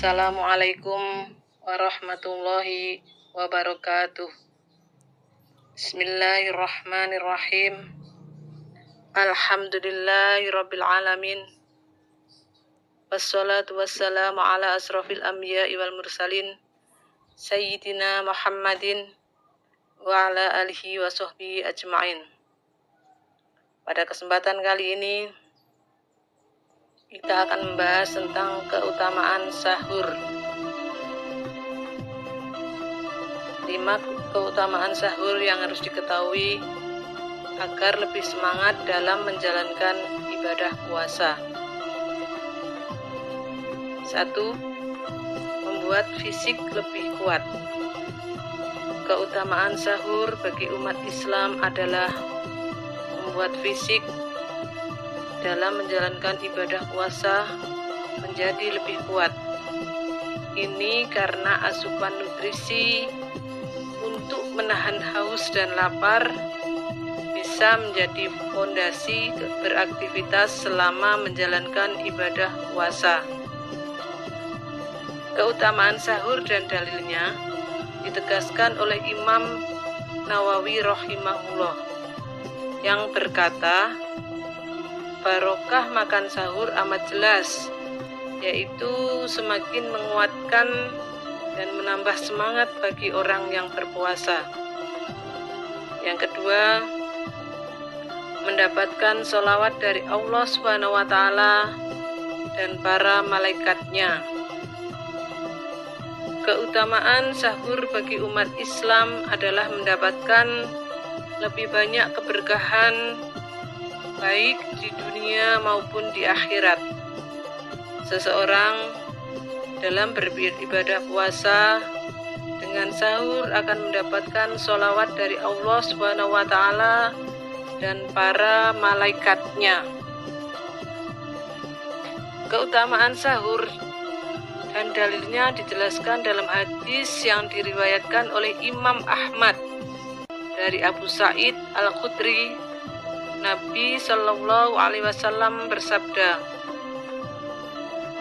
Assalamualaikum warahmatullahi wabarakatuh. Bismillahirrahmanirrahim. Alhamdulillahirabbil alamin. Wassalatu wassalamu ala asrofil anbiya'i wal mursalin Sayyidina Muhammadin wa ala alihi wa sahbihi ajma'in. Pada kesempatan kali ini kita akan membahas tentang keutamaan sahur. 5 keutamaan sahur yang harus diketahui agar lebih semangat dalam menjalankan ibadah puasa. 1. Membuat fisik lebih kuat. Keutamaan sahur bagi umat Islam adalah membuat fisik dalam menjalankan ibadah puasa menjadi lebih kuat. Ini karena asupan nutrisi untuk menahan haus dan lapar bisa menjadi fondasi beraktivitas selama menjalankan ibadah puasa. Keutamaan sahur dan dalilnya ditegaskan oleh Imam Nawawi rahimahullah yang berkata, barokah makan sahur amat jelas, yaitu semakin menguatkan dan menambah semangat bagi orang yang berpuasa. Yang kedua, mendapatkan sholawat dari Allah SWT dan para malaikatnya. Keutamaan sahur bagi umat Islam adalah mendapatkan lebih banyak keberkahan baik di dunia maupun di akhirat. Seseorang dalam beribadah puasa dengan sahur akan mendapatkan sholawat dari Allah SWT dan para malaikatnya. Keutamaan sahur dan dalilnya dijelaskan dalam hadis yang diriwayatkan oleh Imam Ahmad dari Abu Sa'id Al-Khudri. Nabi Shallallahu Alaihi Wasallam bersabda,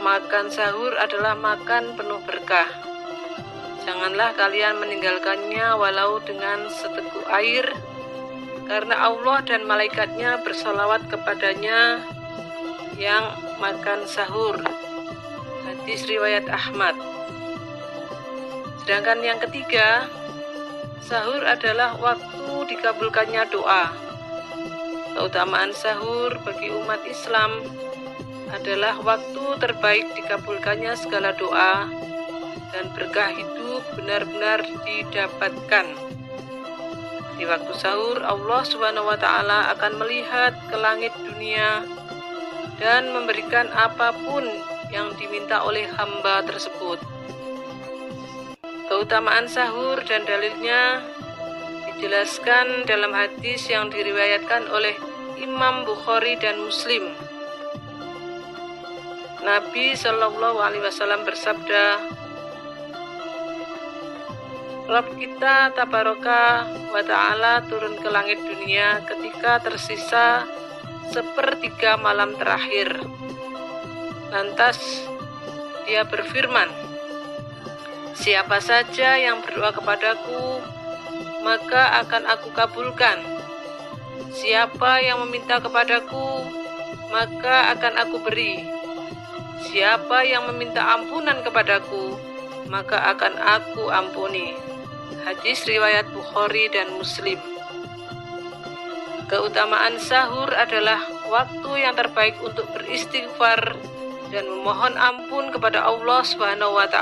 makan sahur adalah makan penuh berkah. Janganlah kalian meninggalkannya walau dengan seteguk air, karena Allah dan malaikatnya bersolawat kepadanya yang makan sahur. Hadis riwayat Ahmad. Sedangkan yang ketiga, sahur adalah waktu dikabulkannya doa. Keutamaan sahur bagi umat Islam adalah waktu terbaik dikabulkannya segala doa dan berkah hidup benar-benar didapatkan. Di waktu sahur, Allah SWT akan melihat ke langit dunia dan memberikan apapun yang diminta oleh hamba tersebut. Keutamaan sahur dan dalilnya dijelaskan dalam hadis yang diriwayatkan oleh Imam Bukhari dan Muslim. Nabi Shallallahu Alaihi Wasallam bersabda, Rabb kita Tabaraka wa Ta'ala turun ke langit dunia ketika tersisa sepertiga malam terakhir. Lantas dia berfirman, siapa saja yang berdoa kepadaku, maka akan aku kabulkan. Siapa yang meminta kepadaku, maka akan aku beri. Siapa yang meminta ampunan kepadaku, maka akan aku ampuni. Hadis riwayat Bukhari dan Muslim. Keutamaan sahur adalah waktu yang terbaik untuk beristighfar dan memohon ampun kepada Allah SWT.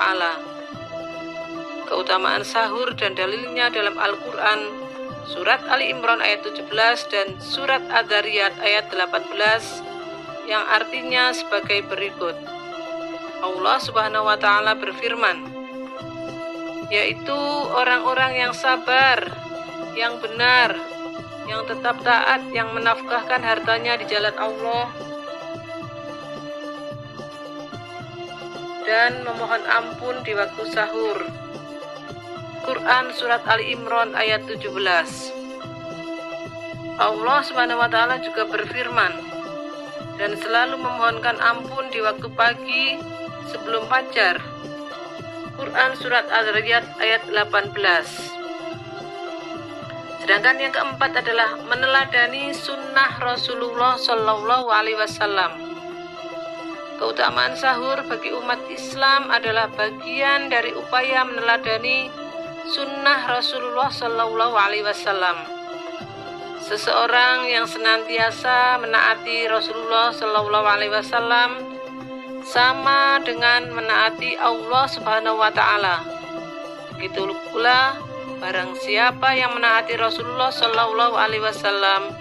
Keutamaan sahur dan dalilnya dalam Al-Quran, surat Ali Imran ayat 17 dan surat Ad-Dariyat ayat 18 yang artinya sebagai berikut. Allah SWT berfirman, yaitu orang-orang yang sabar, yang benar, yang tetap taat, yang menafkahkan hartanya di jalan Allah dan memohon ampun di waktu sahur. Quran surat Ali Imran ayat 17. Allah SWT juga berfirman, dan selalu memohonkan ampun di waktu pagi sebelum fajar. Quran Surat Al-Riyad ayat 18. Sedangkan yang keempat adalah meneladani sunnah Rasulullah Shallallahu Alaihi Wasallam. Keutamaan sahur bagi umat Islam adalah bagian dari upaya meneladani sunnah Rasulullah Shallallahu Alaihi Wasallam. Seseorang yang senantiasa menaati Rasulullah Shallallahu Alaihi Wasallam sama dengan menaati Allah Subhanahu Wa Taala. Begitu pula barang siapa yang menaati Rasulullah Shallallahu Alaihi Wasallam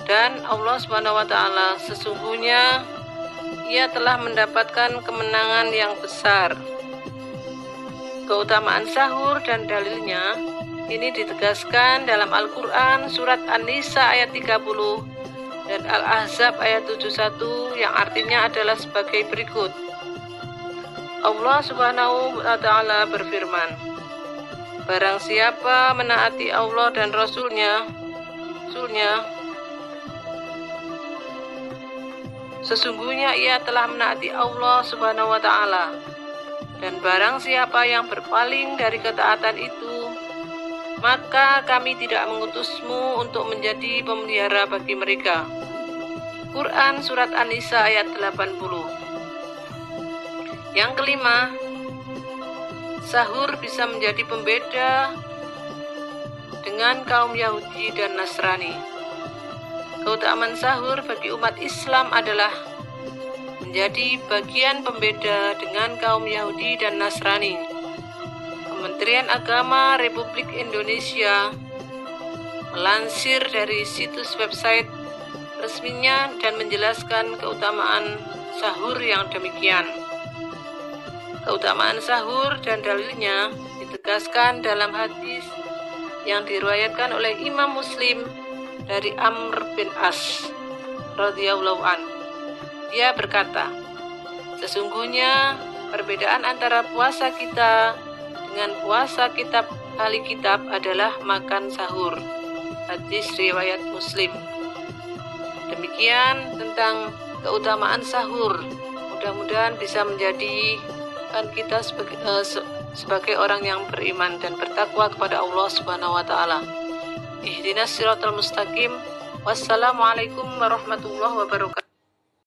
dan Allah Subhanahu Wa Taala, sesungguhnya ia telah mendapatkan kemenangan yang besar. Keutamaan sahur dan dalilnya ini ditegaskan dalam Al-Quran Surat An-Nisa ayat 30 dan Al-Ahzab ayat 71 yang artinya adalah sebagai berikut. Allah Subhanahu wa Ta'ala berfirman, barang siapa menaati Allah dan Rasulnya, sesungguhnya ia telah menaati Allah Subhanahu wa Ta'ala. Dan barang siapa yang berpaling dari ketaatan itu, maka kami tidak mengutusmu untuk menjadi pemelihara bagi mereka. Quran Surat An-Nisa ayat 80. Yang kelima, sahur bisa menjadi pembeda dengan kaum Yahudi dan Nasrani. Keutamaan sahur bagi umat Islam adalah menjadi bagian pembeda dengan kaum Yahudi dan Nasrani. Kementerian Agama Republik Indonesia melansir dari situs website resminya dan menjelaskan keutamaan sahur yang demikian. Keutamaan sahur dan dalilnya ditegaskan dalam hadis yang diriwayatkan oleh Imam Muslim dari Amr bin As radhiyallahu an. Dia berkata, sesungguhnya perbedaan antara puasa kita dengan puasa kitab ahli kitab adalah makan sahur. Hadis riwayat Muslim. Demikian tentang keutamaan sahur. Mudah-mudahan bisa menjadikan kita sebagai orang yang beriman dan bertakwa kepada Allah Subhanahu wa Ta'ala. Ihdinas siratal mustaqim. Wassalamualaikum warahmatullahi wabarakatuh.